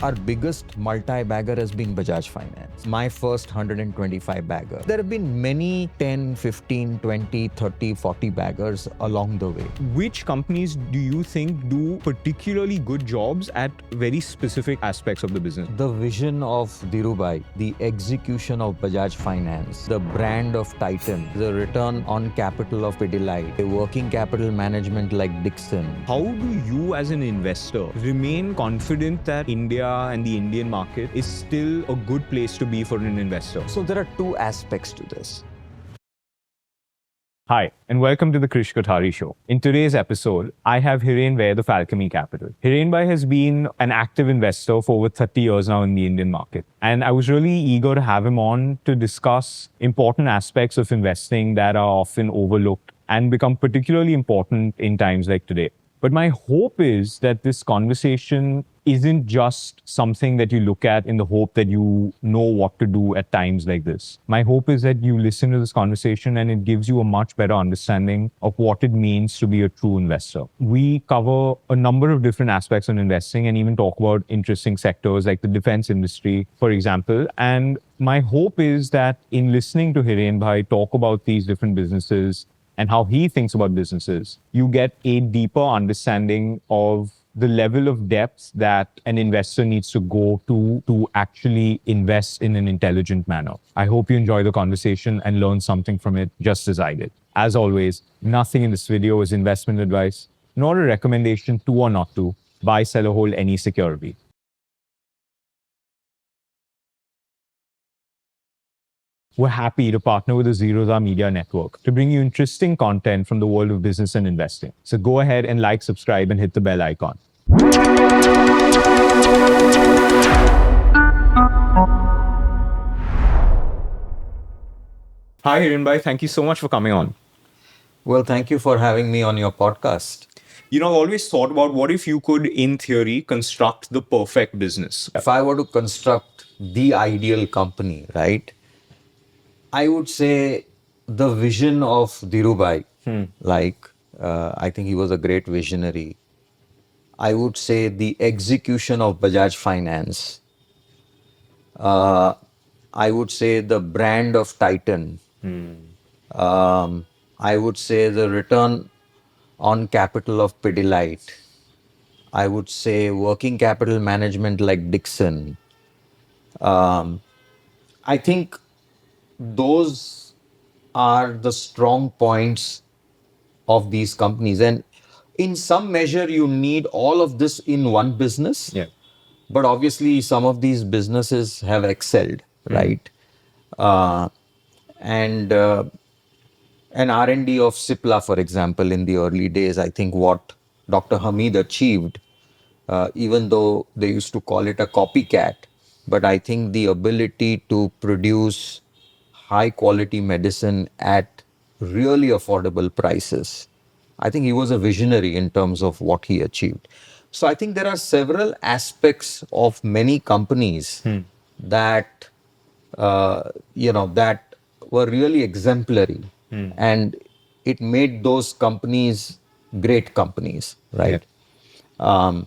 Our biggest multi-bagger has been Bajaj Finance. My first 125 bagger. There have been many 10, 15, 20, 30, 40 baggers along the way. Which companies do you think do particularly good jobs at very specific aspects of the business? The vision of Dhirubhai, the execution of Bajaj Finance, the brand of Titan, the return on capital of Pidilite, the working capital management like Dixon. How do you as an investor remain confident that India and the Indian market is still a good place to be for an investor? So there are two aspects to this. Hi, and welcome to the Krish Kothari Show. In today's episode, I have Hiren Ved of Alchemy Capital. Hiren Bhai has been an active investor for over 30 years now in the Indian market. And I was really eager to have him on to discuss important aspects of investing that are often overlooked and become particularly important in times like today. But my hope is that this conversation isn't just something that you look at in the hope that you know what to do at times like this. My hope is that you listen to this conversation and it gives you a much better understanding of what it means to be a true investor. We cover a number of different aspects of investing and even talk about interesting sectors like the defense industry, for example. And my hope is that in listening to Hiren Bhai talk about these different businesses and how he thinks about businesses, you get a deeper understanding of the level of depth that an investor needs to go to actually invest in an intelligent manner. I hope you enjoy the conversation and learn something from it just as I did. As always, nothing in this video is investment advice, nor a recommendation to or not to buy, sell, or hold any security. We're happy to partner with the Zerodha Media Network to bring you interesting content from the world of business and investing. So go ahead and like, subscribe, and hit the bell icon. Hi, Hiren Bhai. Thank you so much for coming on. Well, thank you for having me on your podcast. You know, I've always thought about what if you could, in theory, construct the perfect business? If I were to construct the ideal company, right, I would say the vision of Dhirubhai, I think he was a great visionary. I would say the execution of Bajaj Finance. I would say the brand of Titan. I would say the return on capital of Pidilite. I would say working capital management like Dixon. I think those are the strong points of these companies. And in some measure, you need all of this in one business. Yeah. But obviously, some of these businesses have excelled, right? And an R&D of Cipla, for example, in the early days, I think what Dr. Hamid achieved, even though they used to call it a copycat, but I think the ability to produce high quality medicine at really affordable prices, I think he was a visionary in terms of what he achieved. So I think there are several aspects of many companies that, that were really exemplary. And it made those companies great companies, right? I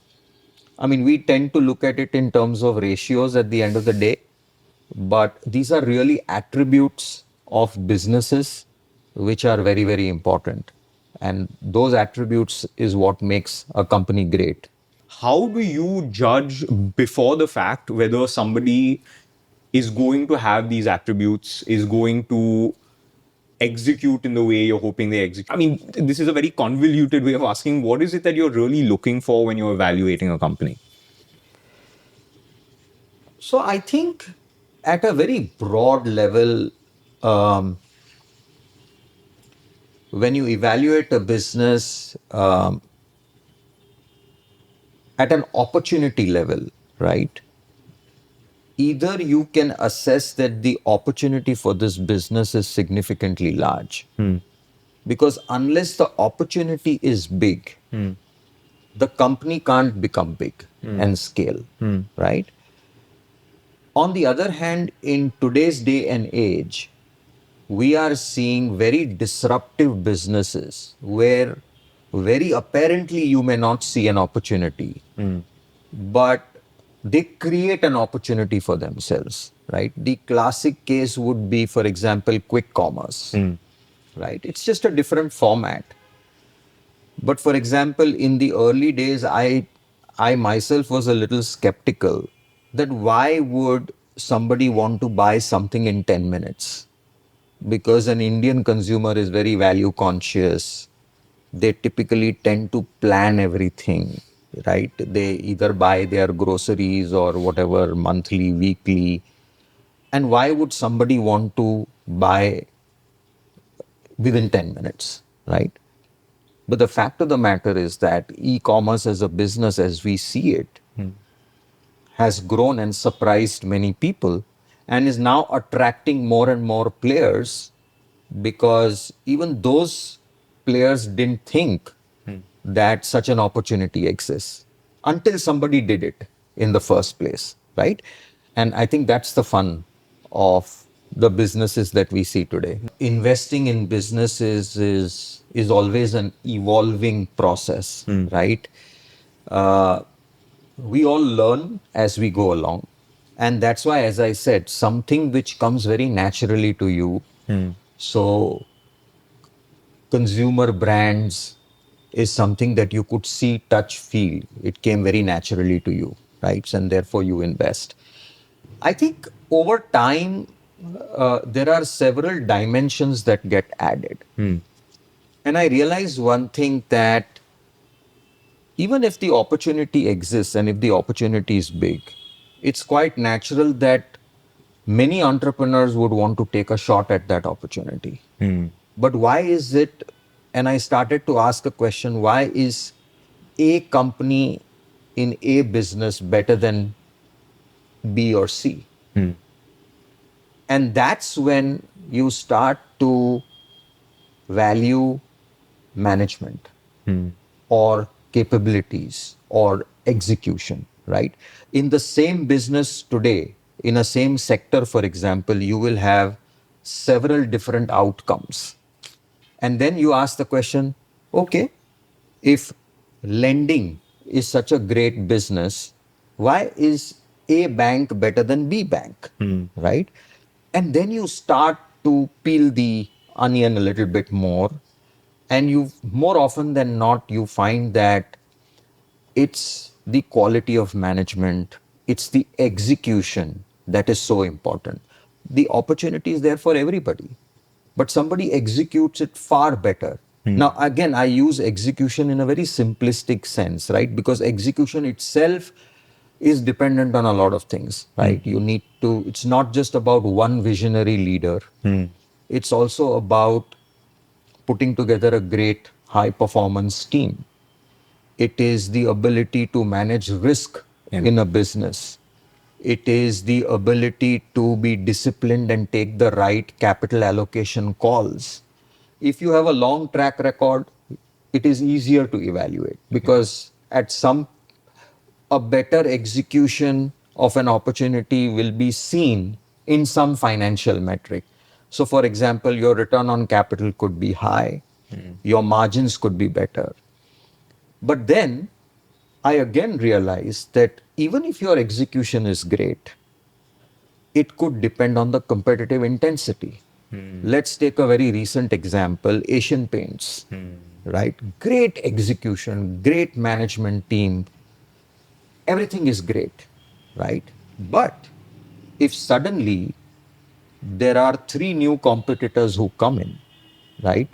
mean, we tend to look at it in terms of ratios at the end of the day, but these are really attributes of businesses which are very, very important. And those attributes is what makes a company great. How do you judge before the fact whether somebody is going to have these attributes, is going to execute in the way you're hoping they execute? I mean, this is a very convoluted way of asking. What is it that you're really looking for when you're evaluating a company? So I think at a very broad level, when you evaluate a business at an opportunity level, right? Either you can assess that the opportunity for this business is significantly large. Because unless the opportunity is big, the company can't become big and scale, right? On the other hand, in today's day and age, we are seeing very disruptive businesses where very apparently you may not see an opportunity, but they create an opportunity for themselves, right? The classic case would be, for example, quick commerce, right? It's just a different format. But for example, in the early days, I myself was a little skeptical that why would somebody want to buy something in 10 minutes? Because an Indian consumer is very value conscious. They typically tend to plan everything, right? They either buy their groceries or whatever monthly, weekly. And why would somebody want to buy within 10 minutes, right? But the fact of the matter is that e-commerce as a business, as we see it, has grown and surprised many people and is now attracting more and more players because even those players didn't think that such an opportunity exists until somebody did it in the first place, right? And I think that's the fun of the businesses that we see today. Investing in businesses is always an evolving process, right? Uh, we all learn as we go along. And that's why, as I said, something which comes very naturally to you. So, consumer brands is something that you could see, touch, feel. It came very naturally to you, right? And therefore, you invest. I think over time, there are several dimensions that get added. And I realized one thing that even if the opportunity exists and if the opportunity is big, it's quite natural that many entrepreneurs would want to take a shot at that opportunity. But why is it? And I started to ask a question, why is a company in a business better than B or C? And that's when you start to value management or capabilities or execution, right? In the same business today, in a same sector, for example, you will have several different outcomes. And then you ask the question, okay, if lending is such a great business, why is A bank better than B bank? Right? And then you start to peel the onion a little bit more. And you, more often than not, you find that it's the quality of management, it's the execution that is so important. The opportunity is there for everybody, but somebody executes it far better. Now, again, I use execution in a very simplistic sense, right? Because execution itself is dependent on a lot of things, right? You need to, it's not just about one visionary leader, it's also about putting together a great high performance team. It is the ability to manage risk in a business. It is the ability to be disciplined and take the right capital allocation calls. If you have a long track record, it is easier to evaluate because at some a better execution of an opportunity will be seen in some financial metric. So, for example, your return on capital could be high, your margins could be better. But then I again realized that even if your execution is great, it could depend on the competitive intensity. Let's take a very recent example, Asian Paints, right? Great execution, great management team, everything is great, right? But if suddenly there are three new competitors who come in, right?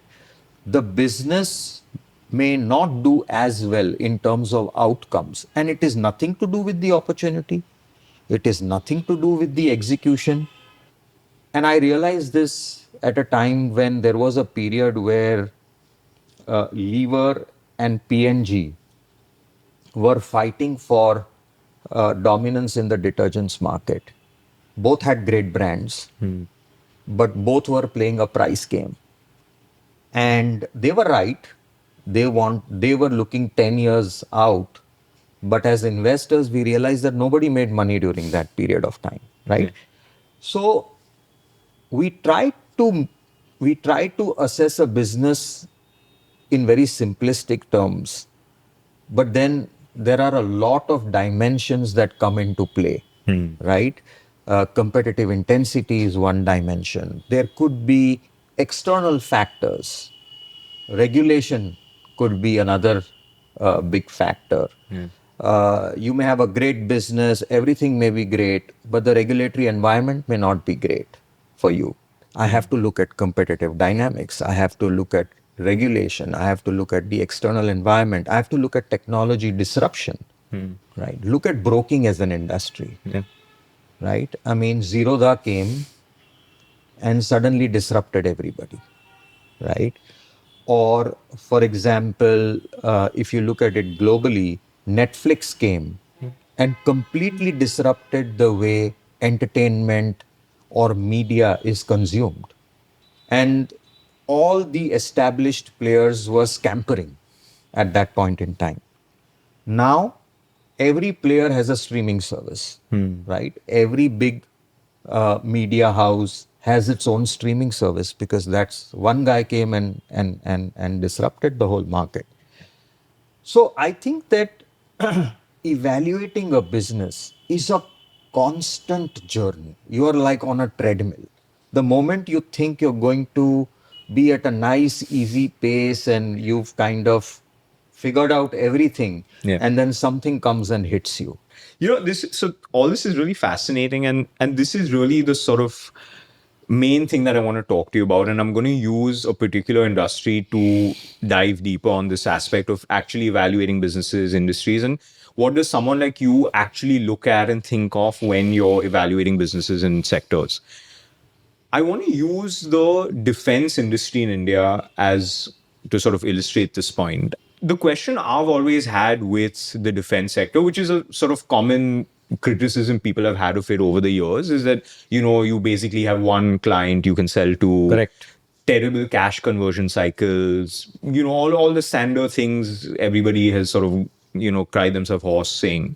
The business may not do as well in terms of outcomes. And it is nothing to do with the opportunity, it is nothing to do with the execution. And I realized this at a time when there was a period where Lever and PNG were fighting for dominance in the detergents market. Both had great brands, but both were playing a price game. And they were right. They were looking 10 years out. But as investors, we realized that nobody made money during that period of time, right? So we try to we try to assess a business in very simplistic terms, but then there are a lot of dimensions that come into play, right? Competitive intensity is one dimension. There could be external factors. Regulation could be another big factor. You may have a great business, everything may be great, but the regulatory environment may not be great for you. I have to look at competitive dynamics. I have to look at regulation. I have to look at the external environment. I have to look at technology disruption, right? Look at broking as an industry, right? I mean, Zerodha came and suddenly disrupted everybody, right? Or, for example, if you look at it globally, Netflix came and completely disrupted the way entertainment or media is consumed. And all the established players were scampering at that point in time. Now, every player has a streaming service, right? Every big media house has its own streaming service because that's one guy came and disrupted the whole market. So I think that evaluating a business is a constant journey. You are like on a treadmill. The moment you think you're going to be at a nice, easy pace and you've kind of figured out everything, and then something comes and hits you. This, so all this is really fascinating, and this is really the sort of main thing that I want to talk to you about. And I'm going to use a particular industry to dive deeper on this aspect of actually evaluating businesses, industries, and what does someone like you actually look at and think of when you're evaluating businesses and sectors. I want to use the defense industry in India as to sort of illustrate this point. The question I've always had with the defense sector, which is a sort of common criticism people have had of it over the years, is that, you basically have one client you can sell to. Correct. Terrible cash conversion cycles, all the standard things everybody has sort of, cried themselves hoarse saying.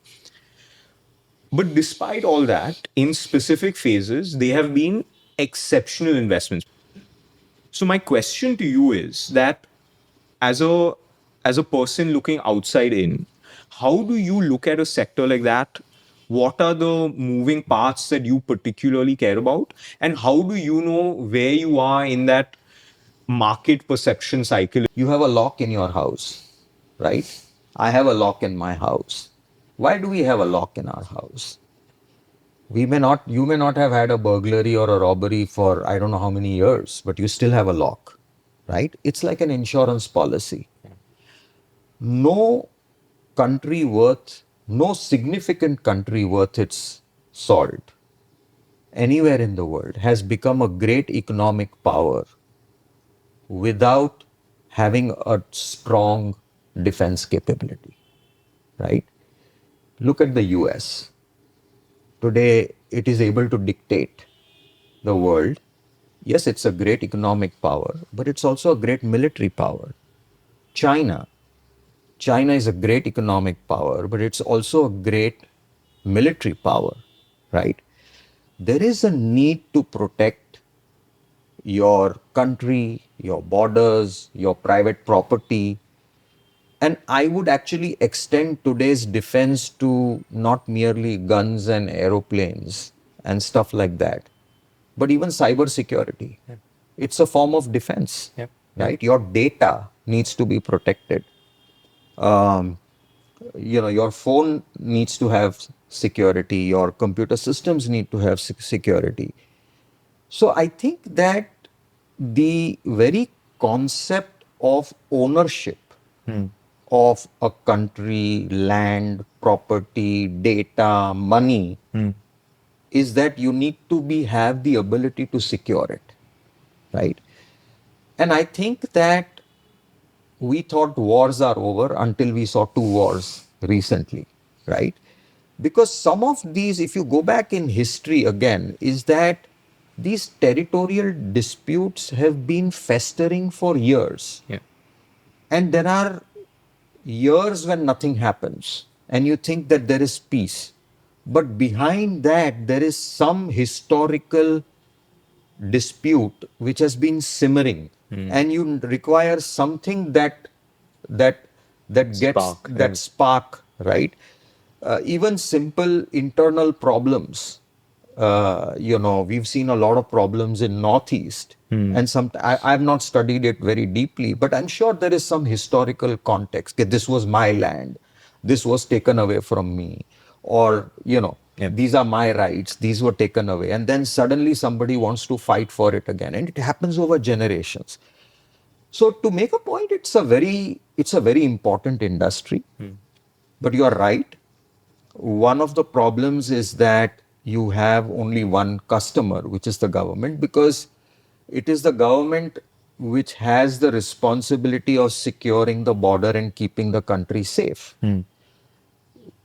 But despite all that, in specific phases, they have been exceptional investments. So my question to you is that as a person looking outside in, how do you look at a sector like that? What are the moving parts that you particularly care about? And how do you know where you are in that market perception cycle? You have a lock in your house, right? I have a lock in my house. Why do we have a lock in our house? You may not have had a burglary or a robbery for I don't know how many years, but you still have a lock, right? It's like an insurance policy. No no significant country worth its salt anywhere in the world has become a great economic power without having a strong defense capability, right? Look at the US. Today, it is able to dictate the world. Yes, it's a great economic power, but it's also a great military power. China. China is a great economic power, but it's also a great military power, right? There is a need to protect your country, your borders, your private property. And I would actually extend today's defense to not merely guns and aeroplanes and stuff like that, but even cyber security. It's a form of defense, right? Your data needs to be protected. Um, your phone needs to have security. Your computer systems need to have security. So I think that the very concept of ownership of a country, land, property, data, money, is that you need to have the ability to secure it, right? And I think that we thought wars are over until we saw two wars recently, right? Because some of these, if you go back in history again, is that these territorial disputes have been festering for years. And there are years when nothing happens and you think that there is peace. But behind that, there is some historical dispute which has been simmering, and you require something that that gets Spark, that spark, right? Even simple internal problems. We've seen a lot of problems in Northeast, and I have not studied it very deeply, but I'm sure there is some historical context. Okay, this was my land, this was taken away from me, or these are my rights, these were taken away, and then suddenly somebody wants to fight for it again, and it happens over generations. So to make a point, it's a very important industry. But you are right. One of the problems is that you have only one customer, which is the government, because it is the government which has the responsibility of securing the border and keeping the country safe.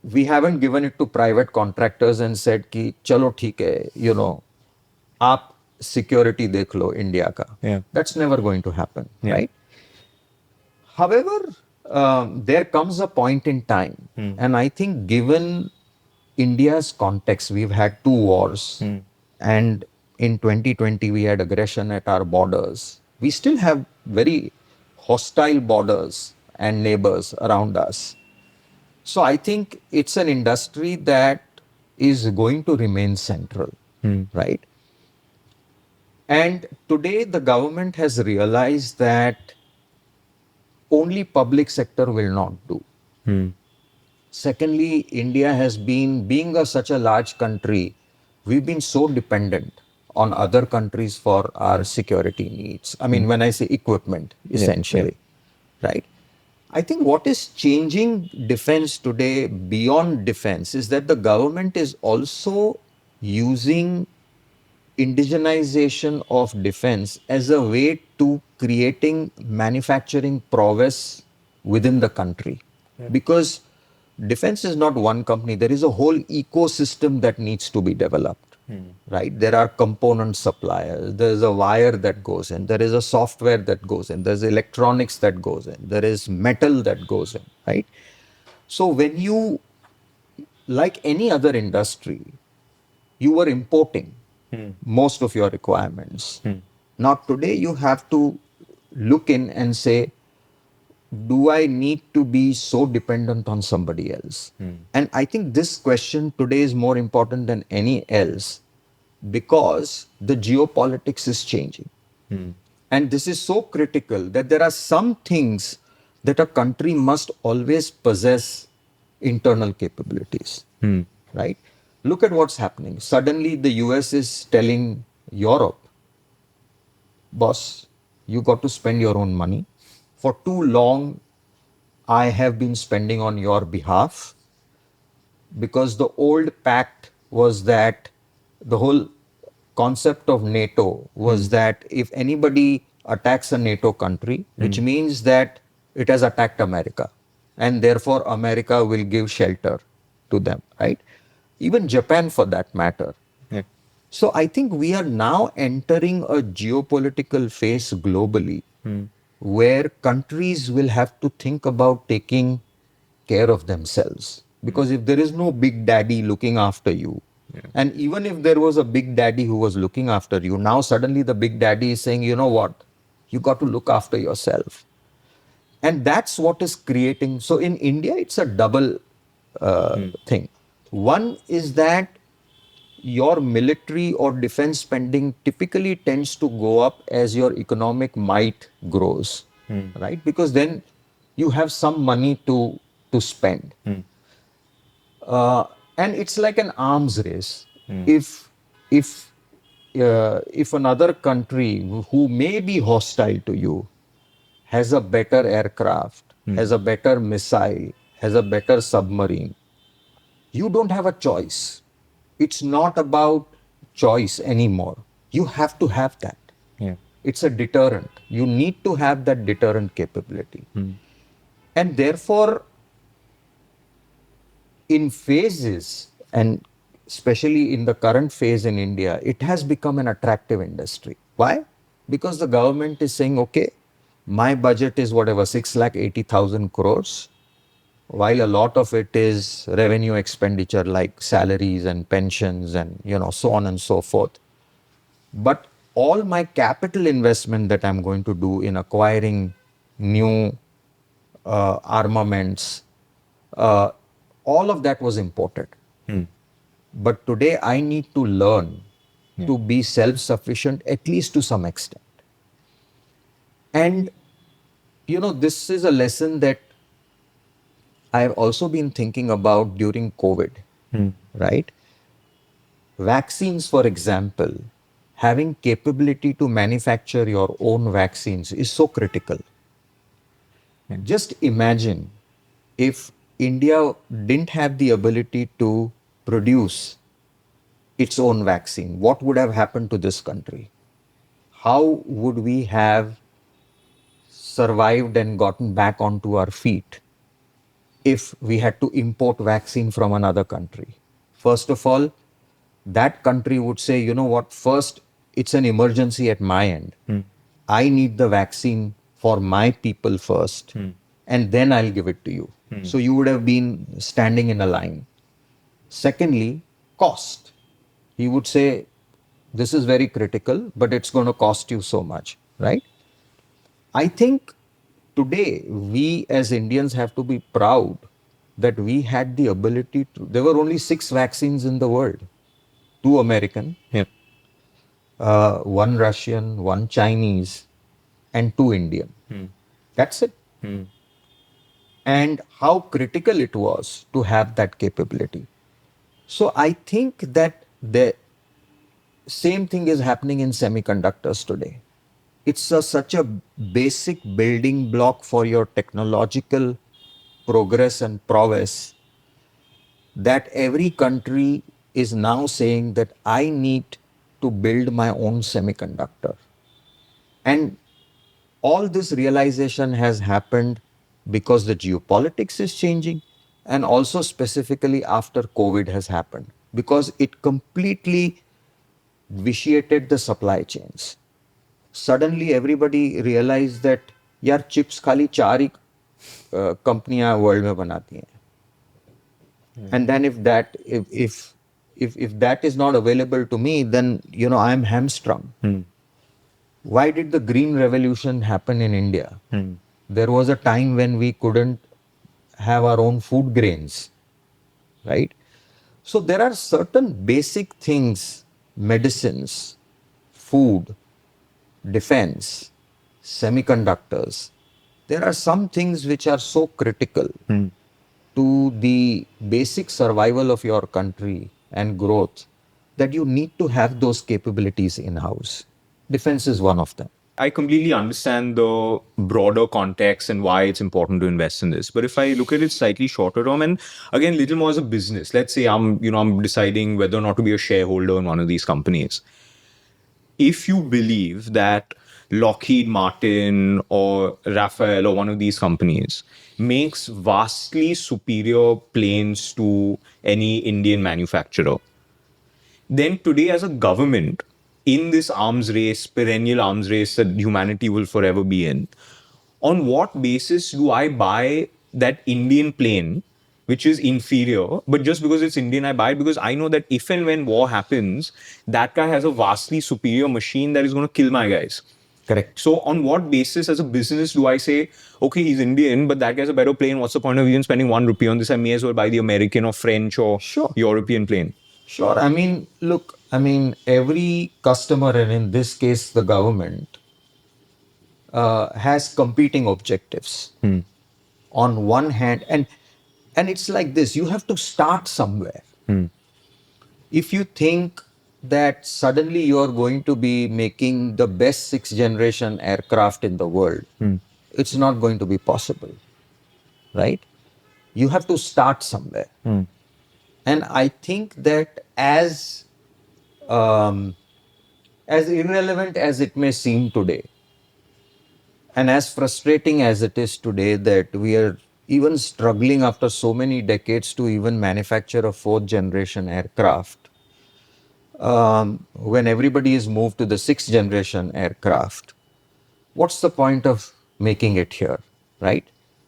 We haven't given it to private contractors and said कि चलो ठीक है, आप security देख लो India का. Yeah. That's never going to happen, Yeah. right? However, there comes a point in time, and I think given India's context, we've had two wars, and in 2020 we had aggression at our borders. We still have very hostile borders and neighbors around us. So I think it's an industry that is going to remain central, right? And today the government has realized that only public sector will not do. Secondly, India has been, being such a large country, we've been so dependent on other countries for our security needs. I mean, when I say equipment, essentially, right? I think what is changing defense today beyond defense is that the government is also using indigenization of defense as a way to creating manufacturing prowess within the country. Because defense is not one company, there is a whole ecosystem that needs to be developed, right? There are component suppliers, there's a wire that goes in, there is a software that goes in, there's electronics that goes in, there is metal that goes in, right? So when you, like any other industry, you were importing most of your requirements. Now, today you have to look in and say, do I need to be so dependent on somebody else? And I think this question today is more important than any else because the geopolitics is changing. And this is so critical that there are some things that a country must always possess internal capabilities, right? Look at what's happening. Suddenly, the US is telling Europe, boss, you got to spend your own money. For too long, I have been spending on your behalf because the old pact was that the whole concept of NATO was that if anybody attacks a NATO country, which means that it has attacked America, and therefore America will give shelter to them, right? Even Japan for that matter. Yeah. So I think we are now entering a geopolitical phase globally where countries will have to think about taking care of themselves. Because if there is no big daddy looking after you, and even if there was a big daddy who was looking after you, now suddenly the big daddy is saying, you know what, you got to look after yourself. And that's what is creating. So in India, it's a double thing. One is that your military or defense spending typically tends to go up as your economic might grows, right? Because then you have some money to spend. And it's like an arms race. If if if another country who may be hostile to you has a better aircraft, has a better missile, has a better submarine, you don't have a choice. It's not about choice anymore. You have to have that. Yeah. It's a deterrent. You need to have that deterrent capability. And therefore, in phases, and especially in the current phase in India, it has become an attractive industry. Why? Because the government is saying, okay, my budget is whatever, 6,80,000 crores, while a lot of it is revenue expenditure like salaries and pensions and so on and so forth. But all my capital investment that I'm going to do in acquiring new armaments, all of that was imported. But today I need to learn to be self-sufficient, at least to some extent. And, this is a lesson that I've also been thinking about during COVID, right? Vaccines, for example, having capability to manufacture your own vaccines is so critical. Just imagine if India didn't have the ability to produce its own vaccine, what would have happened to this country? How would we have survived and gotten back onto our feet if we had to import vaccine from another country? First of all, that country would say, you know what, first, it's an emergency at my end. I need the vaccine for my people first, and then I'll give it to you. So you would have been standing in a line. Secondly, cost. He would say, this is very critical, but it's going to cost you so much, right? I think today we as Indians have to be proud that we had the ability to. There were only 6 vaccines in the world, 2 American, one Russian, one Chinese, and 2 Indian. That's it. And how critical it was to have that capability. So I think that the same thing is happening in semiconductors today. It's such a basic building block for your technological progress and prowess that every country is now saying that I need to build my own semiconductor. And all this realization has happened because the geopolitics is changing, and also specifically after COVID has happened, because it completely vitiated the supply chains. Suddenly everybody realized that यार chips खाली 4 ही कंपनियां world में बनाती हैं. And then if that is not available to me, then I am hamstrung. Why did the green revolution happen in India? There was a time when we couldn't have our own food grains, right? So there are certain basic things, medicines, food, defense, semiconductors. There are some things which are so critical to the basic survival of your country and growth that you need to have those capabilities in-house. Defense is one of them. I completely understand the broader context and why it's important to invest in this. But if I look at it slightly shorter term, and again, little more as a business, let's say I'm deciding whether or not to be a shareholder in one of these companies. If you believe that Lockheed Martin or Rafael or one of these companies makes vastly superior planes to any Indian manufacturer, then today as a government, in this arms race, perennial arms race that humanity will forever be in, on what basis do I buy that Indian plane, which is inferior, but just because it's Indian, I buy it because I know that if and when war happens, that guy has a vastly superior machine that is going to kill my guys. Correct. So on what basis as a business do I say, okay, he's Indian, but that guy's a better plane. What's the point of even spending 1 rupee on this? I may as well buy the American or French or European plane. Sure. I mean, look, every customer, and in this case, the government, has competing objectives. On one hand, and it's like this, you have to start somewhere. If you think that suddenly you're going to be making the best 6th generation aircraft in the world, it's not going to be possible, right? You have to start somewhere. And I think that as irrelevant as it may seem today, and as frustrating as it is today that we are even struggling after so many decades to even manufacture a 4th generation aircraft, when everybody is moved to the 6th generation aircraft, what's the point of making it here, right?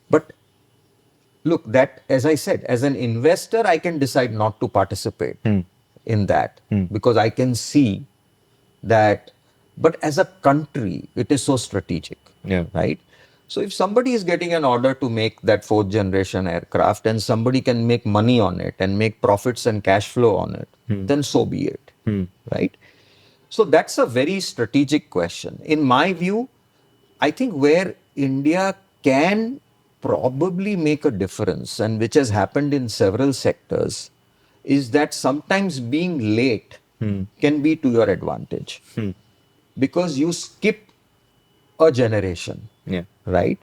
But look, that, as I said, as an investor, I can decide not to participate in that because I can see that. But as a country, it is so strategic, right? So if somebody is getting an order to make that fourth generation aircraft and somebody can make money on it and make profits and cash flow on it, then so be it. Right? So that's a very strategic question. In my view, I think where India can probably make a difference, and which has happened in several sectors, is that sometimes being late can be to your advantage because you skip a generation, Yeah. right?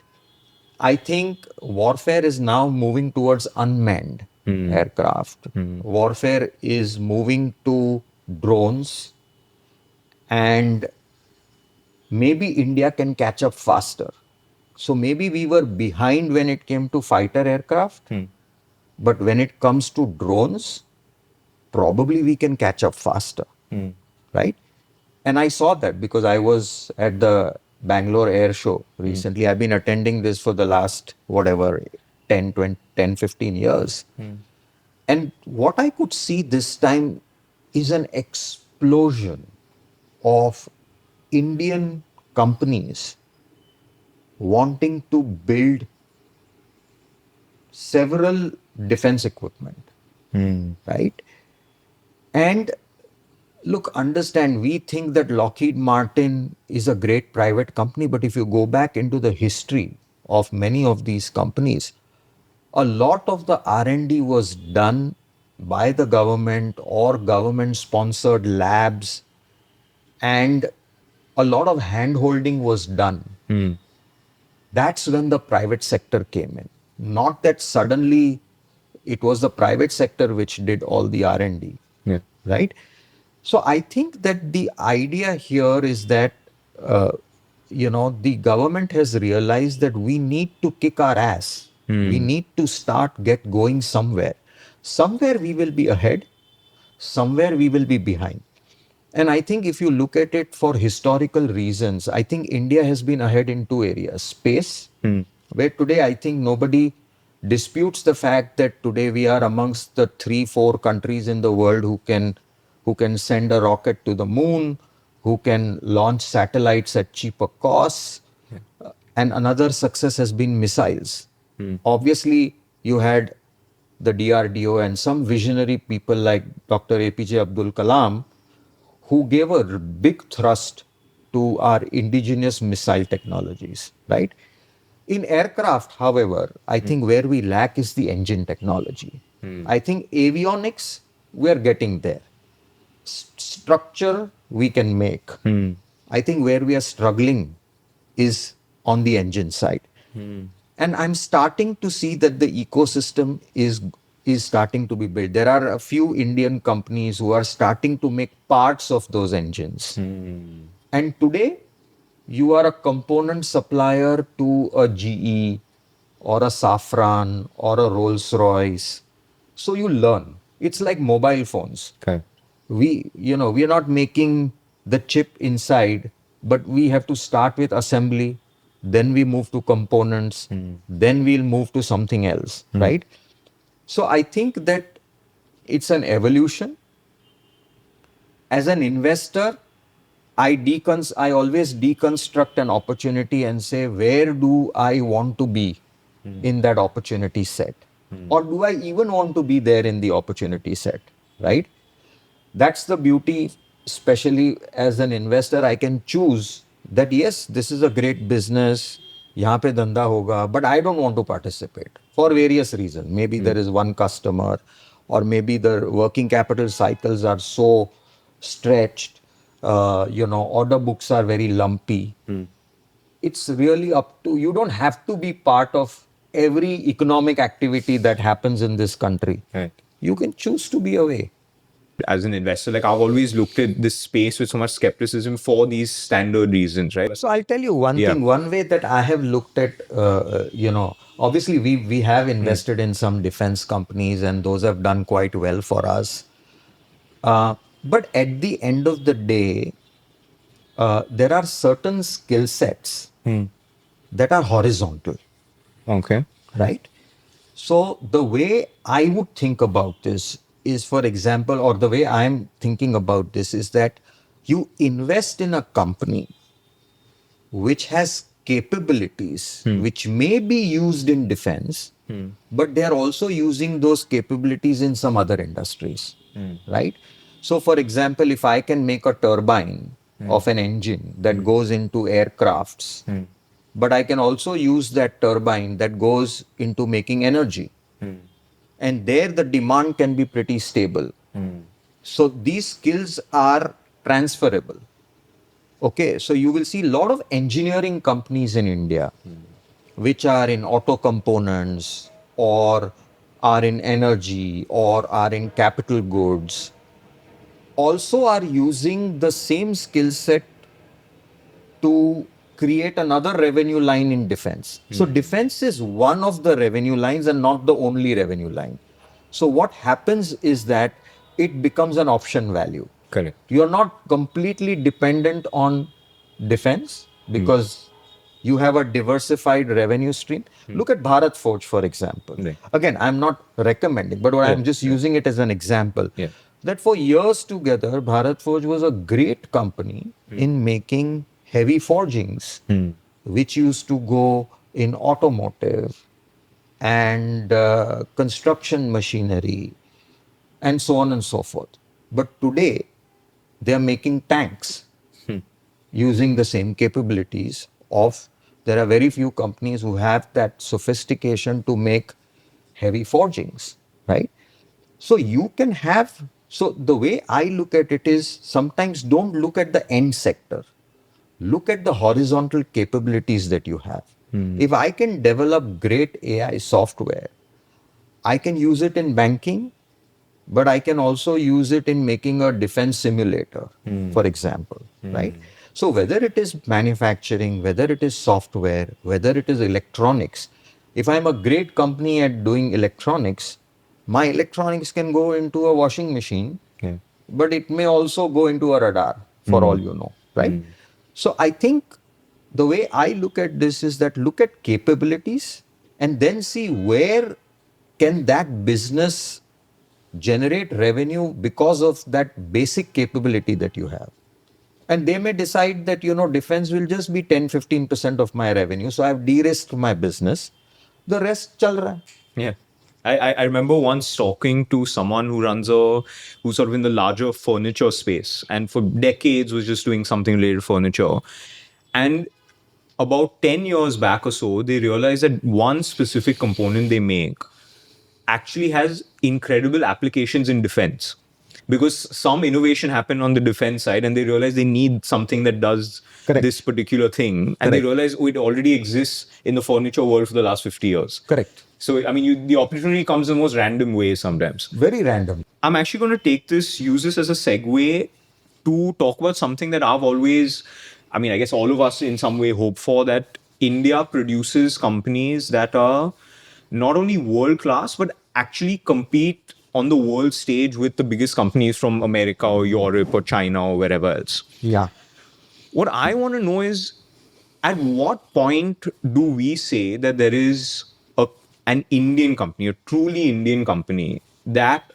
I think warfare is now moving towards unmanned aircraft. Warfare is moving to drones, and maybe India can catch up faster. So maybe we were behind when it came to fighter aircraft, but when it comes to drones, probably we can catch up faster, right? And I saw that because I was at the Bangalore Air Show recently. I've been attending this for the last, whatever, 10, 20, 10, 15 years. And what I could see this time is an explosion of Indian companies wanting to build several defense equipment, right? And look, understand, we think that Lockheed Martin is a great private company, but if you go back into the history of many of these companies, a lot of the R&D was done by the government or government sponsored labs, and a lot of hand holding was done. That's when the private sector came in. Not that suddenly it was the private sector which did all the R&D, Yeah. right? So I think that the idea here is that the government has realized that we need to kick our ass. We need to start get going somewhere. Somewhere we will be ahead, somewhere we will be behind. And I think if you look at it for historical reasons, I think India has been ahead in two areas. Space, where today I think nobody disputes the fact that today we are amongst the 3, 4 countries in the world who can send a rocket to the moon, who can launch satellites at cheaper costs. And another success has been missiles. Obviously, you had the DRDO and some visionary people like Dr. APJ Abdul Kalam who gave a big thrust to our indigenous missile technologies, right? In aircraft, however, I think where we lack is the engine technology. I think avionics, we're getting there. Structure, we can make. I think where we are struggling is on the engine side. And I'm starting to see that the ecosystem is starting to be built. There are a few Indian companies who are starting to make parts of those engines. And today, you are a component supplier to a GE or a Safran or a Rolls Royce. So you learn. It's like mobile phones. Okay. We are not making the chip inside, but we have to start with assembly, then we move to components, then we'll move to something else, right? So I think that it's an evolution. As an investor, I always deconstruct an opportunity and say, where do I want to be in that opportunity set? Or do I even want to be there in the opportunity set, right? That's the beauty, especially as an investor, I can choose that, yes, this is a great business, यहाँ पे धंधा होगा, but I don't want to participate for various reasons. Maybe there is one customer, or maybe the working capital cycles are so stretched, order books are very lumpy. It's really up to you. Don't have to be part of every economic activity that happens in this country. Right. You can choose to be away. As an investor, like I've always looked at this space with so much skepticism for these standard reasons, right? So I'll tell you one Yeah. thing. One way that I have looked at, obviously we have invested in some defense companies, and those have done quite well for us. But at the end of the day, there are certain skill sets that are horizontal, Okay. right? So the way I would think about this is, for example, or the way I'm thinking about this is that you invest in a company which has capabilities which may be used in defense, but they are also using those capabilities in some other industries, right? So, for example, if I can make a turbine of an engine that goes into aircrafts, but I can also use that turbine that goes into making energy. And there the demand can be pretty stable. So these skills are transferable. Okay, so you will see a lot of engineering companies in India which are in auto components or are in energy or are in capital goods also are using the same skill set to create another revenue line in defense. So defense is one of the revenue lines and not the only revenue line. So what happens is that it becomes an option value. Correct. You're not completely dependent on defense because you have a diversified revenue stream. Look at Bharat Forge, for example. Right. Again, I'm not recommending, but I'm just using it as an example. That for years together, Bharat Forge was a great company in making heavy forgings, which used to go in automotive and construction machinery and so on and so forth. But today, they are making tanks using the same capabilities of, there are very few companies who have that sophistication to make heavy forgings, right? So you can have, so the way I look at it is sometimes don't look at the end sector. Look at the horizontal capabilities that you have. If I can develop great AI software, I can use it in banking, but I can also use it in making a defense simulator, for example, right? So whether it is manufacturing, whether it is software, whether it is electronics, if I'm a great company at doing electronics, my electronics can go into a washing machine, but it may also go into a radar for all you know, right? So I think the way I look at this is that look at capabilities and then see where can that business generate revenue because of that basic capability that you have. And they may decide that, defense will just be 10-15% of my revenue. So I've de-risked my business. The rest chal raha hai. Yeah. I remember once talking to someone who's sort of in the larger furniture space and for decades was just doing something related to furniture. And about 10 years back or so, they realized that one specific component they make actually has incredible applications in defense because some innovation happened on the defense side and they realize they need something that does Correct. this particular thing and they Correct. realize it already exists in the furniture world for the last 50 years. Correct. So I mean the opportunity comes in the most random ways sometimes. Very random. I'm actually going to use this as a segue to talk about something that I've always, I mean, I guess all of us in some way hope for, that India produces companies that are not only world class, but actually compete on the world stage with the biggest companies from America or Europe or China or wherever else. Yeah. What I want to know is, at what point do we say that there is an Indian company, a truly Indian company, that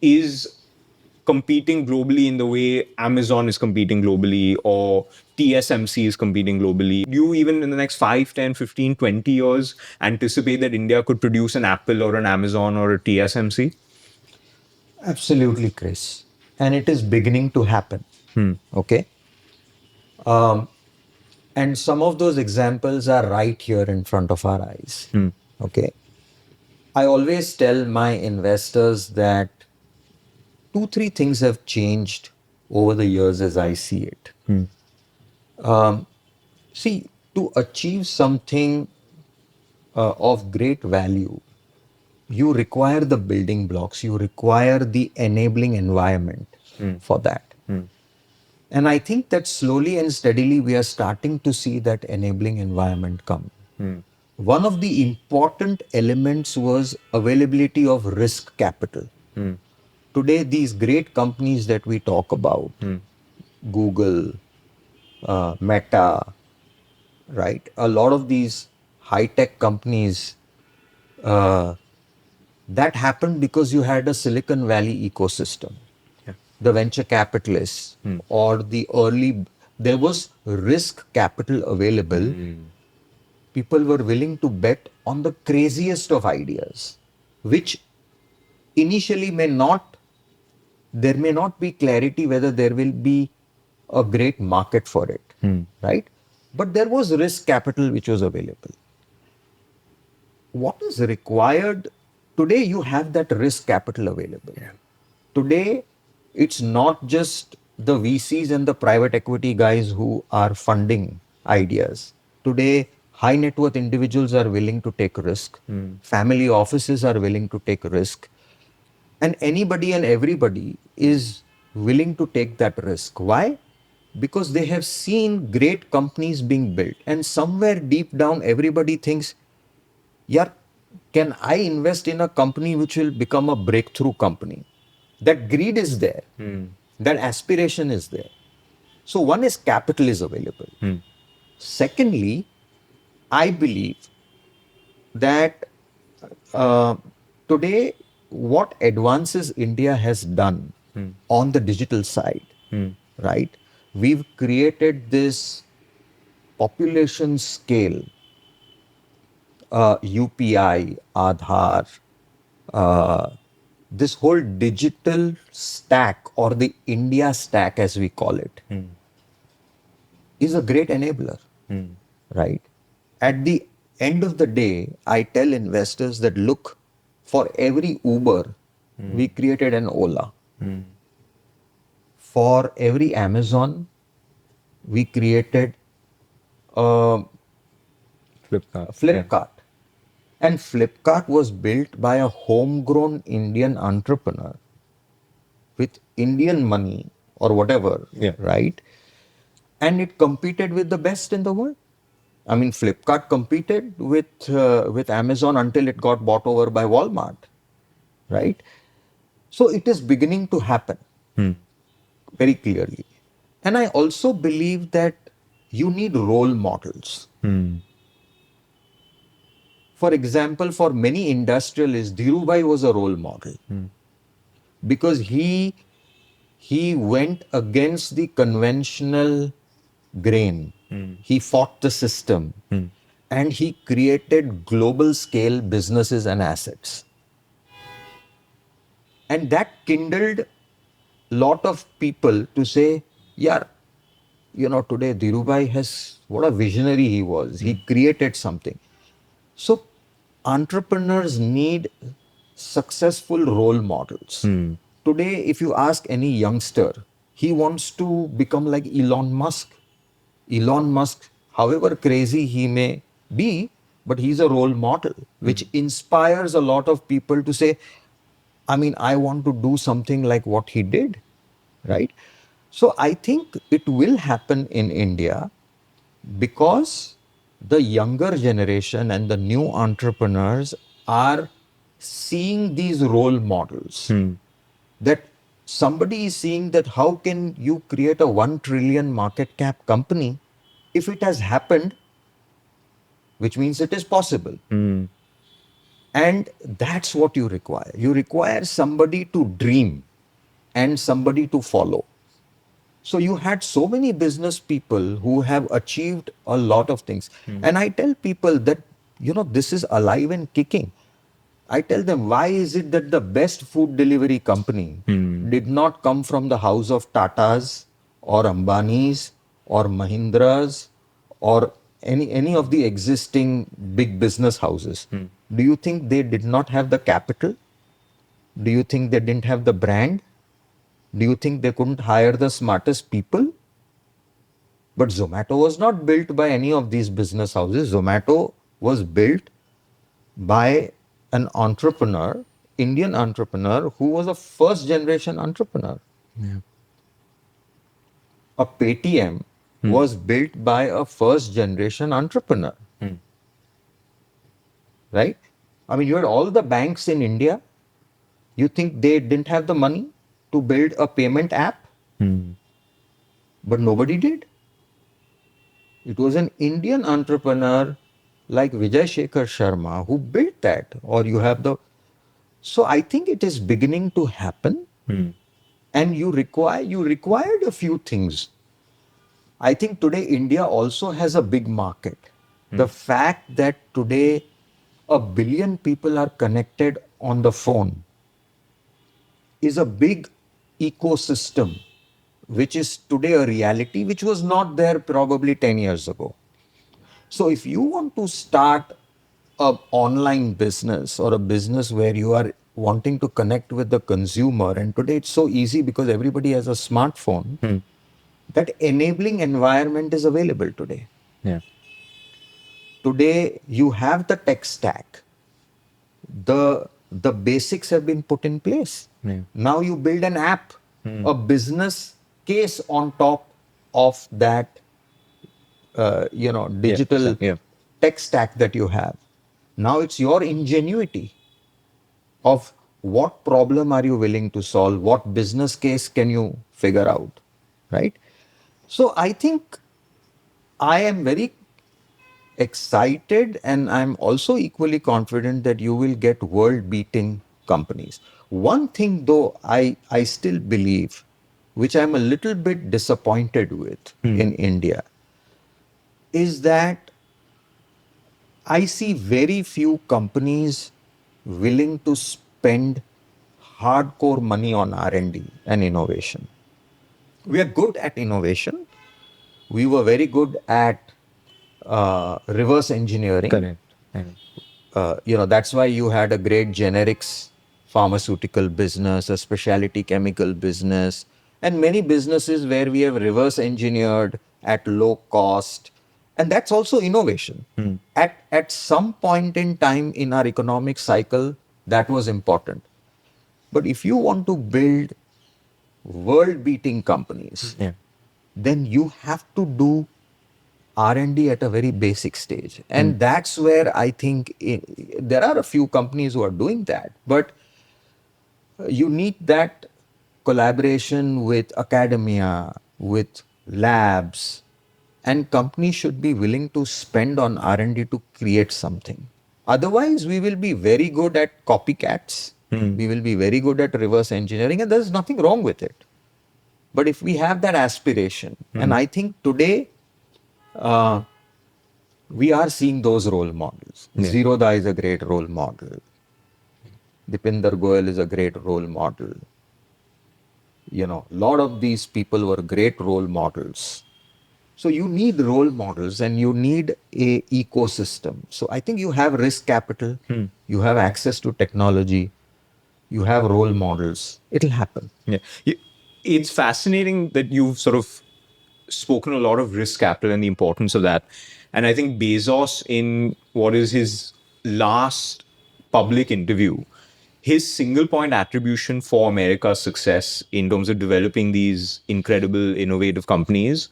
is competing globally in the way Amazon is competing globally or TSMC is competing globally? Do you even in the next 5, 10, 15, 20 years anticipate that India could produce an Apple or an Amazon or a TSMC? Absolutely, Chris. And it is beginning to happen. Okay. And some of those examples are right here in front of our eyes. Okay. I always tell my investors that 2-3 things have changed over the years as I see it. See, to achieve something of great value, you require the building blocks, you require the enabling environment for that. And I think that slowly and steadily we are starting to see that enabling environment come. One of the important elements was availability of risk capital. Today, these great companies that we talk about, Google, Meta, right? A lot of these high-tech companies, that happened because you had a Silicon Valley ecosystem. The venture capitalists or the early there was risk capital available. People were willing to bet on the craziest of ideas, which initially there may not be clarity whether there will be a great market for it, right? But there was risk capital which was available. What is required today? You have that risk capital available. Today, it's not just the VCs and the private equity guys who are funding ideas. Today, high net worth individuals are willing to take risk. Family offices are willing to take risk. And anybody and everybody is willing to take that risk. Why? Because they have seen great companies being built. And somewhere deep down, everybody thinks, yeah, can I invest in a company which will become a breakthrough company? That greed is there. That aspiration is there. So one is capital is available. Secondly, I believe that today what advances India has done on the digital side, right? We've created this population scale, UPI, Aadhaar, this whole digital stack or the India stack as we call it is a great enabler, right? At the end of the day, I tell investors that look, for every Uber, we created an Ola. For every Amazon, we created a Flipkart. And Flipkart was built by a homegrown Indian entrepreneur with Indian money or whatever, right? And it competed with the best in the world. I mean, Flipkart competed with Amazon until it got bought over by Walmart, right? So it is beginning to happen very clearly. And I also believe that you need role models. For example, for many industrialists, Dhirubhai was a role model because he went against the conventional grain. He fought the system and he created global scale businesses and assets. And that kindled lot of people to say, yeah, today Dhirubhai what a visionary he was. He created something. So entrepreneurs need successful role models. Today, if you ask any youngster, he wants to become like Elon Musk. Elon Musk, however crazy he may be, but he's a role model, which inspires a lot of people to say, I mean, I want to do something like what he did, right? So I think it will happen in India because the younger generation and the new entrepreneurs are seeing these role models. That somebody is seeing that how can you create a 1 trillion market cap company if it has happened, which means it is possible. And that's what you require. You require somebody to dream and somebody to follow. So you had so many business people who have achieved a lot of things. And I tell people that, this is alive and kicking. I tell them, why is it that the best food delivery company did not come from the house of Tatas or Ambanis or Mahindras or any of the existing big business houses? Do you think they did not have the capital? Do you think they didn't have the brand? Do you think they couldn't hire the smartest people? But Zomato was not built by any of these business houses. Zomato was built by an entrepreneur, Indian entrepreneur, who was a first generation entrepreneur. A Paytm was built by a first generation entrepreneur. Right? I mean, you had all the banks in India. You think they didn't have the money to build a payment app? But nobody did. It was an Indian entrepreneur like Vijay Shekhar Sharma who built that. Or you have So I think it is beginning to happen. And you required a few things. I think today India also has a big market. The fact that today 1 billion people are connected on the phone is a big ecosystem, which is today a reality, which was not there probably 10 years ago. So if you want to start a online business or a business where you are wanting to connect with the consumer, and today it's so easy because everybody has a smartphone, that enabling environment is available today. Yeah. Today you have the tech stack, the basics have been put in place. Yeah. Now you build an app, a business case on top of that Yeah. digital Yeah. tech stack that you have. Now it's your ingenuity of what problem are you willing to solve, what business case can you figure out, right? So I think I am very excited, and I'm also equally confident that you will get world beating companies. One thing though, I still believe, which I'm a little bit disappointed with in India, is that I see very few companies willing to spend hardcore money on R&D and innovation. We are good at innovation. We were very good at reverse engineering. Correct. Correct. That's why you had a great generics pharmaceutical business, a specialty chemical business, and many businesses where we have reverse engineered at low cost. And that's also innovation. At some point in time in our economic cycle, that was important. But if you want to build world beating companies, Yeah. then you have to do R&D at a very basic stage. And that's where I think there are a few companies who are doing that, but you need that collaboration with academia, with labs, and companies should be willing to spend on R&D to create something. Otherwise, we will be very good at copycats. We will be very good at reverse engineering, and there's nothing wrong with it. But if we have that aspiration, and I think today uh, we are seeing those role models. Yeah. Zerodha is a great role model. Dipinder Goyal is a great role model. A lot of these people were great role models. So you need role models and you need a ecosystem. So I think you have risk capital, you have access to technology, you have role models. It'll happen. Yeah. It's fascinating that you've sort of spoken a lot of risk capital and the importance of that. And I think Bezos, in what is his last public interview, his single point attribution for America's success in terms of developing these incredible, innovative companies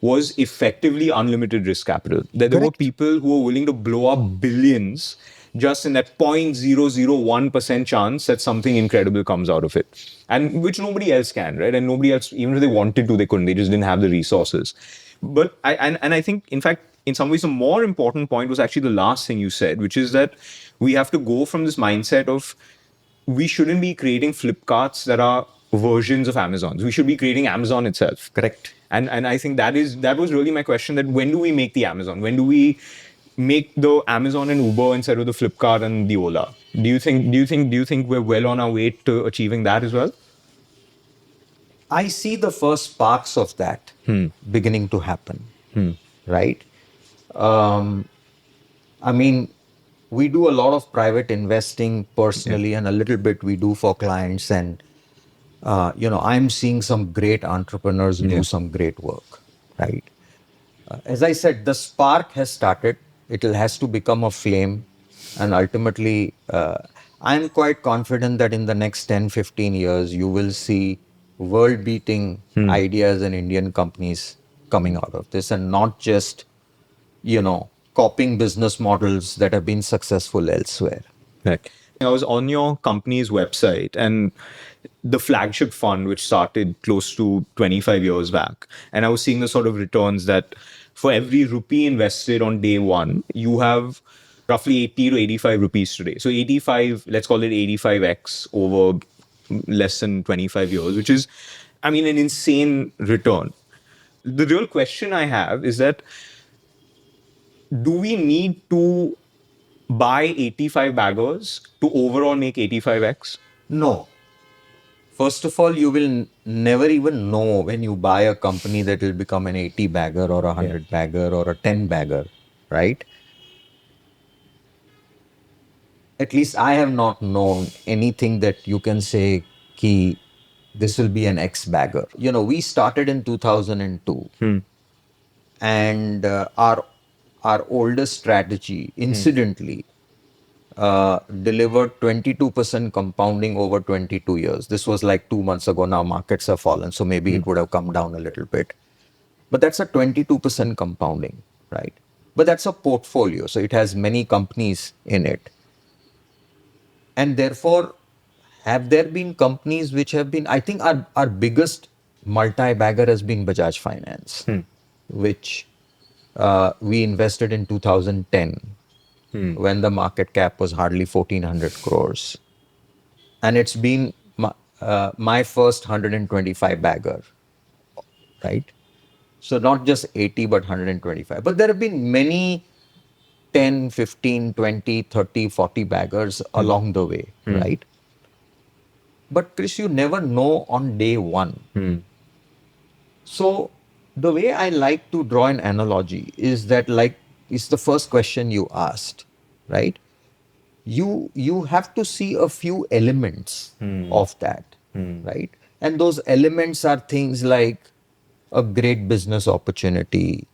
was effectively unlimited risk capital. There were Correct. people who were willing to blow up billions just in that 0.001% chance that something incredible comes out of it. And which nobody else can, right? And nobody else, even if they wanted to, they couldn't. They just didn't have the resources. But I think, in fact, in some ways, the more important point was actually the last thing you said, which is that we have to go from this mindset of we shouldn't be creating Flipkarts that are versions of Amazons. We should be creating Amazon itself. Correct. And I think that was really my question, that when do we make the Amazon? When do we make the Amazon and Uber instead of the Flipkart and the Ola? Do you think we're well on our way to achieving that as well? I see the first sparks of that beginning to happen, right? Um, I mean, we do a lot of private investing personally, and a little bit we do for clients. And I'm seeing some great entrepreneurs do some great work, right? As I said, the spark has started. It has to become a flame, and ultimately, I'm quite confident that in the next 10, 15 years, you will see world-beating ideas and Indian companies coming out of this, and not just copying business models that have been successful elsewhere. Right. I was on your company's website, and the flagship fund, which started close to 25 years back, and I was seeing the sort of returns that for every rupee invested on day one, you have roughly 80 to 85 rupees today. So 85, let's call it 85x over less than 25 years, which is, I mean, an insane return. The real question I have is that, do we need to buy 85 baggers to overall make 85x? No. First of all, you will never even know when you buy a company that will become an 80 bagger or a 100 bagger or a 10 bagger, right? At least I have not known anything that you can say, ki, this will be an X bagger. You know, we started in 2002, and our oldest strategy, incidentally, delivered 22% compounding over 22 years. This was like 2 months ago. Now markets have fallen, so maybe it would have come down a little bit. But that's a 22% compounding, right? But that's a portfolio, so it has many companies in it. And therefore, have there been companies which have been, I think our biggest multi-bagger has been Bajaj Finance, which we invested in 2010 when the market cap was hardly 1400 crores. And it's been my first 125 bagger, right? So not just 80, but 125. But there have been many 10, 15, 20, 30, 40 baggers along the way, right? But Chris, you never know on day one. So the way I like to draw an analogy is that, like, it's the first question you asked, right? You have to see a few elements of that, right? And those elements are things like a great business opportunity,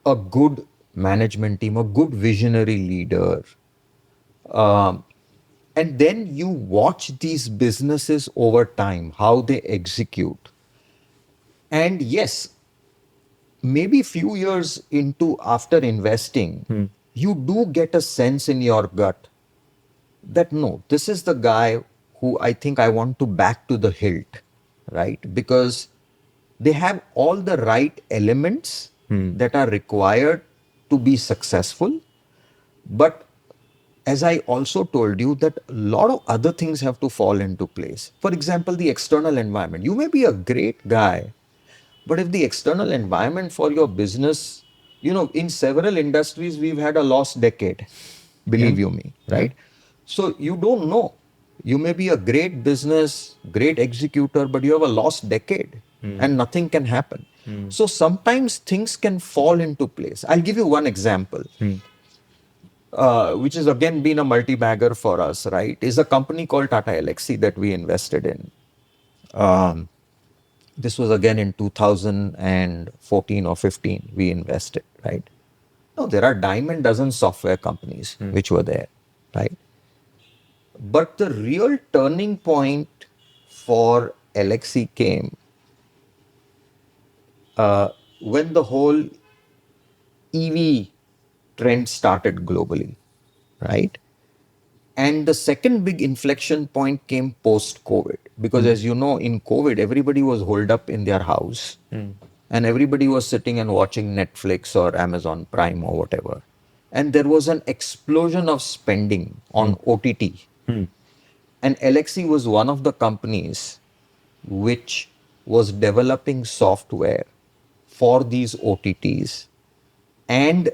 a good management team, a good visionary leader. And then you watch these businesses over time, how they execute. And yes, maybe few years into after investing, you do get a sense in your gut that no, this is the guy who I think I want to back to the hilt, right? Because they have all the right elements that are required to be successful. But as I also told you, that a lot of other things have to fall into place. For example, the external environment. You may be a great guy, but if the external environment for your business, you know, in several industries, we've had a lost decade, believe you me, right? So you don't know. You may be a great business, great executor, but you have a lost decade and nothing can happen. So sometimes things can fall into place. I'll give you one example, which has again been a multi-bagger for us, right? Is a company called Tata Elxsi that we invested in. This was again in 2014 or 15, we invested, right? No, there are dime and dozen software companies which were there, right? But the real turning point for Elxsi came when the whole EV trend started globally, right? And the second big inflection point came post-COVID. Because as you know, in COVID, everybody was holed up in their house and everybody was sitting and watching Netflix or Amazon Prime or whatever. And there was an explosion of spending on OTT. And Elxsi was one of the companies which was developing software for these OTTs, and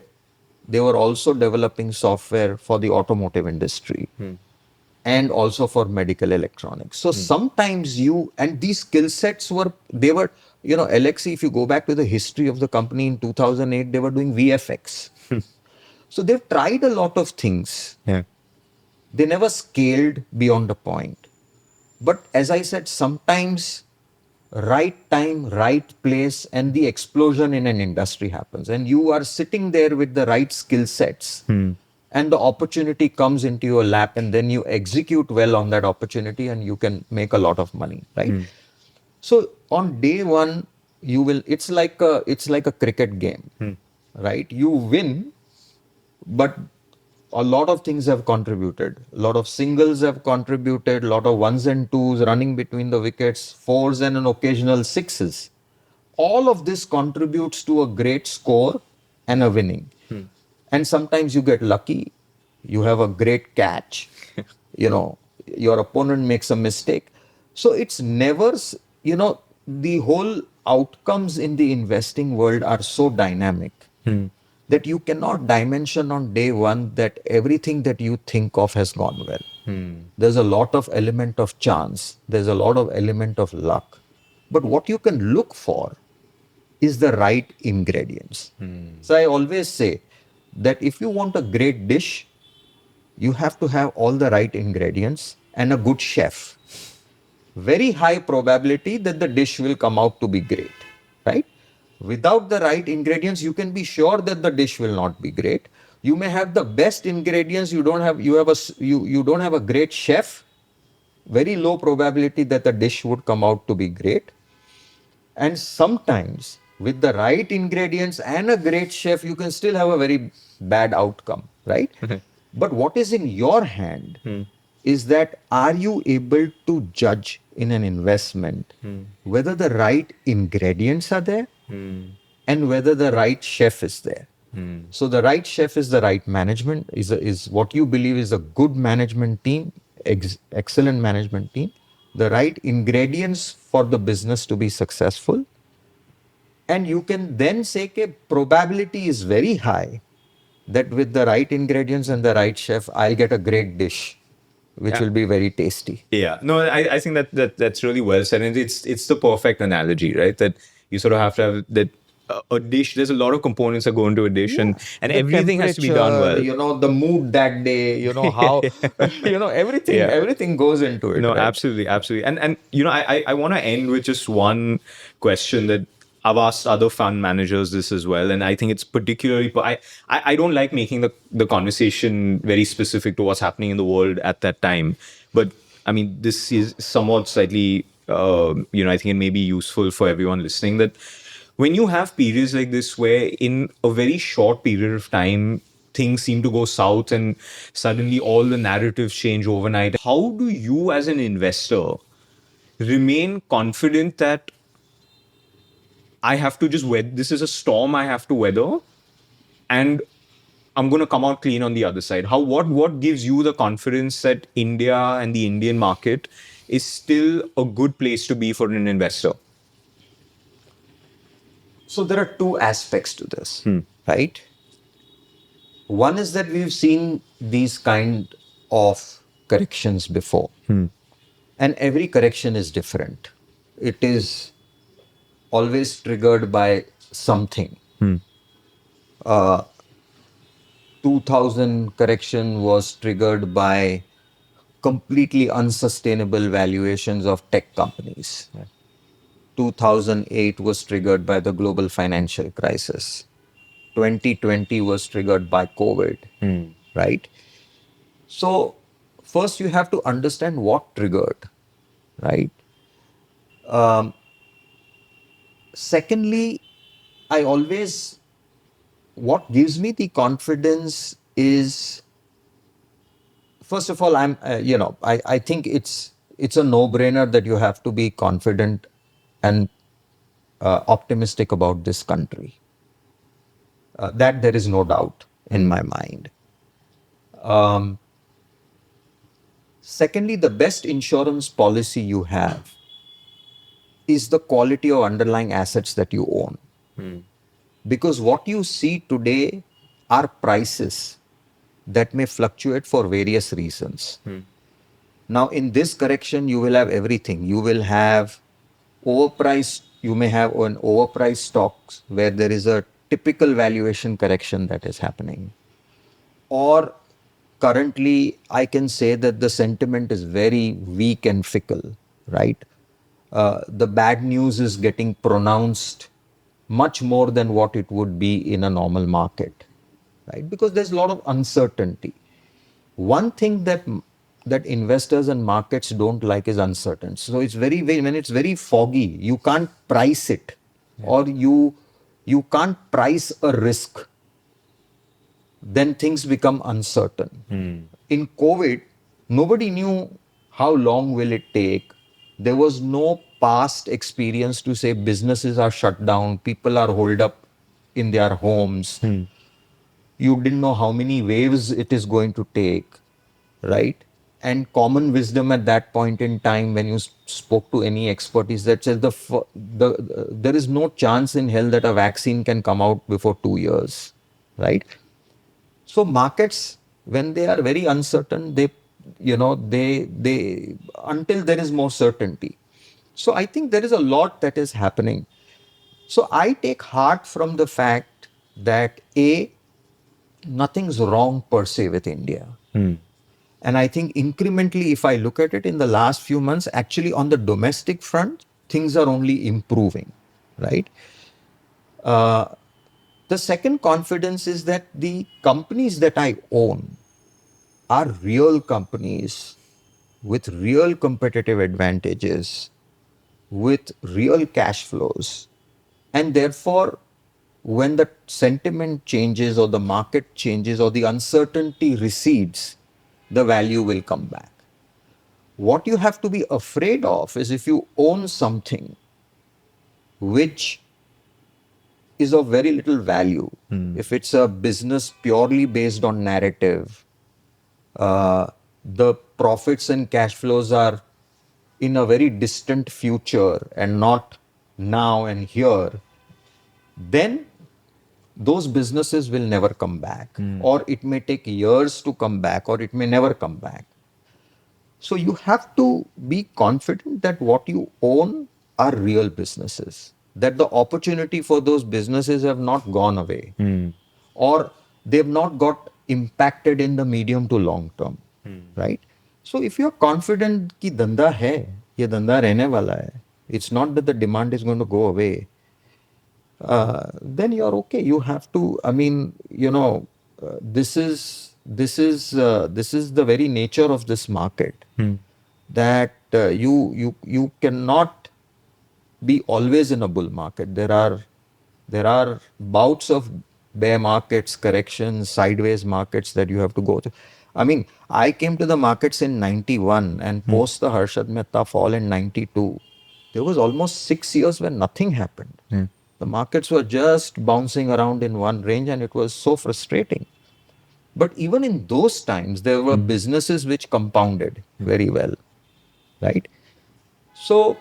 they were also developing software for the automotive industry and also for medical electronics. So sometimes and these skill sets they were, you know, Elxsi, if you go back to the history of the company in 2008, they were doing VFX. So they've tried a lot of things. They never scaled beyond a point. But as I said, sometimes right time, right place, and the explosion in an industry happens. And you are sitting there with the right skill sets. And the opportunity comes into your lap, and then you execute well on that opportunity, and you can make a lot of money, right? So on day one, it's like a cricket game, right? You win, but a lot of things have contributed. A lot of singles have contributed, a lot of ones and twos running between the wickets, fours and an occasional sixes. All of this contributes to a great score and a winning. And sometimes you get lucky, you have a great catch, you know, your opponent makes a mistake. So it's never, you know, the whole outcomes in the investing world are so dynamic that you cannot dimension on day one that everything that you think of has gone well. There's a lot of element of chance. There's a lot of element of luck. But what you can look for is the right ingredients. So I always say that if you want a great dish, you have to have all the right ingredients and a good chef. Very high probability that the dish will come out to be great, right? Without the right ingredients, you can be sure that the dish will not be great. You may have the best ingredients, you don't have a great chef. Very low probability that the dish would come out to be great. And sometimes, with the right ingredients and a great chef, you can still have a very bad outcome, right? But what is in your hand is that are you able to judge in an investment whether the right ingredients are there and whether the right chef is there? So the right chef is the right management, is what you believe is a good management team, excellent management team, the right ingredients for the business to be successful. And you can then say that probability is very high that with the right ingredients and the right chef, I'll get a great dish, which will be very tasty. Yeah, no, I think that's really well said, and it's the perfect analogy, right? That you sort of have to have that a dish. There's a lot of components that go into a dish, and The everything has to be done temperature, well. you know, the mood that day, you know, how, you know, everything, Yeah. everything goes into it. No, right? absolutely, absolutely. And you know, I want to end with just one question that I've asked other fund managers this as well, and I think it's particularly I don't like making the conversation very specific to what's happening in the world at that time, but I mean this is somewhat slightly you know, I think it may be useful for everyone listening that when you have periods like this where in a very short period of time things seem to go south and suddenly all the narratives change overnight, how do you as an investor remain confident that I have to just weather, this is a storm I have to weather, and I'm going to come out clean on the other side? What gives you the confidence that India and the Indian market is still a good place to be for an investor? So there are two aspects to this, right? One is that we've seen these kind of corrections before, and every correction is different. It is always triggered by something. 2000 correction was triggered by completely unsustainable valuations of tech companies. 2008 was triggered by the global financial crisis. 2020 was triggered by COVID, right? So, first you have to understand what triggered, right? Secondly, I always, what gives me the confidence is, first of all, I think it's a no-brainer that you have to be confident and optimistic about this country. That there is no doubt in my mind. Secondly, the best insurance policy you have is the quality of underlying assets that you own. Because what you see today are prices that may fluctuate for various reasons. Now, in this correction, you will have everything. You will have overpriced, you may have an overpriced stocks where there is a typical valuation correction that is happening. Or currently, I can say that the sentiment is very weak and fickle, right? The bad news is getting pronounced much more than what it would be in a normal market, right? Because there's a lot of uncertainty. One thing that investors and markets don't like is uncertain. So it's very when it's very foggy, you can't price it, or you can't price a risk. Then things become uncertain. In COVID, nobody knew how long will it take. There was no past experience to say businesses are shut down, people are holed up in their homes. You didn't know how many waves it is going to take, right? and common wisdom at that point in time when you spoke to any expertise that says there is no chance in hell that a vaccine can come out before 2 years, right? So markets, when they are very uncertain, they until there is more certainty. So I think there is a lot that is happening. So I take heart from the fact that nothing's wrong per se with India. And I think incrementally, if I look at it in the last few months, actually on the domestic front, things are only improving, right? The second confidence is that the companies that I own are real companies with real competitive advantages, with real cash flows. And therefore, when the sentiment changes or the market changes or the uncertainty recedes, the value will come back. What you have to be afraid of is if you own something which is of very little value, if it's a business purely based on narrative, the profits and cash flows are in a very distant future and not now and here, then those businesses will never come back, or it may take years to come back, or it may never come back. So you have to be confident that what you own are real businesses, that the opportunity for those businesses have not gone away, or they've not got impacted in the medium to long term, right? So if you're confident कि धंधा है, ये धंधा रहने वाला है, it's not that the demand is going to go away, then you're okay. You have to. I mean, this is the very nature of this market, that you cannot be always in a bull market. There are bouts of bear markets, corrections, sideways markets that you have to go through. I mean, I came to the markets in 91 and post the Harshad Mehta fall in 92. There was almost 6 years when nothing happened. The markets were just bouncing around in one range and it was so frustrating. But even in those times, there were businesses which compounded very well, right? So,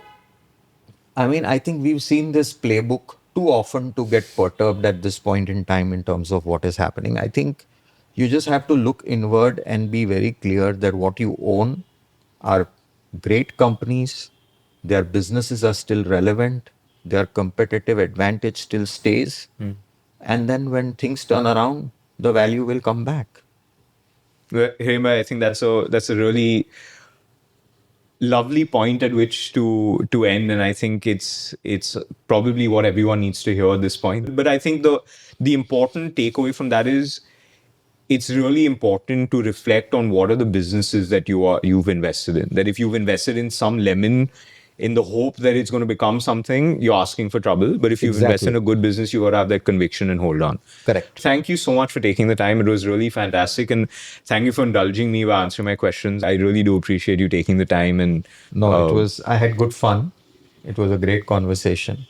I mean, I think we've seen this playbook too often to get perturbed at this point in time in terms of what is happening. I think you just have to look inward and be very clear that what you own are great companies, their businesses are still relevant, their competitive advantage still stays. And then when things turn around, the value will come back. Well, Hiren, I think that's a really lovely point at which to end, and I think it's probably what everyone needs to hear at this point. But I think the important takeaway from that is it's really important to reflect on what are the businesses that you've invested in. That if you've invested in some lemon in the hope that it's going to become something, you're asking for trouble. But if you've invested in a good business, you got to have that conviction and hold on. Correct. Thank you so much for taking the time. It was really fantastic. And thank you for indulging me by answering my questions. I really do appreciate you taking the time. And No, I had good fun. It was a great conversation.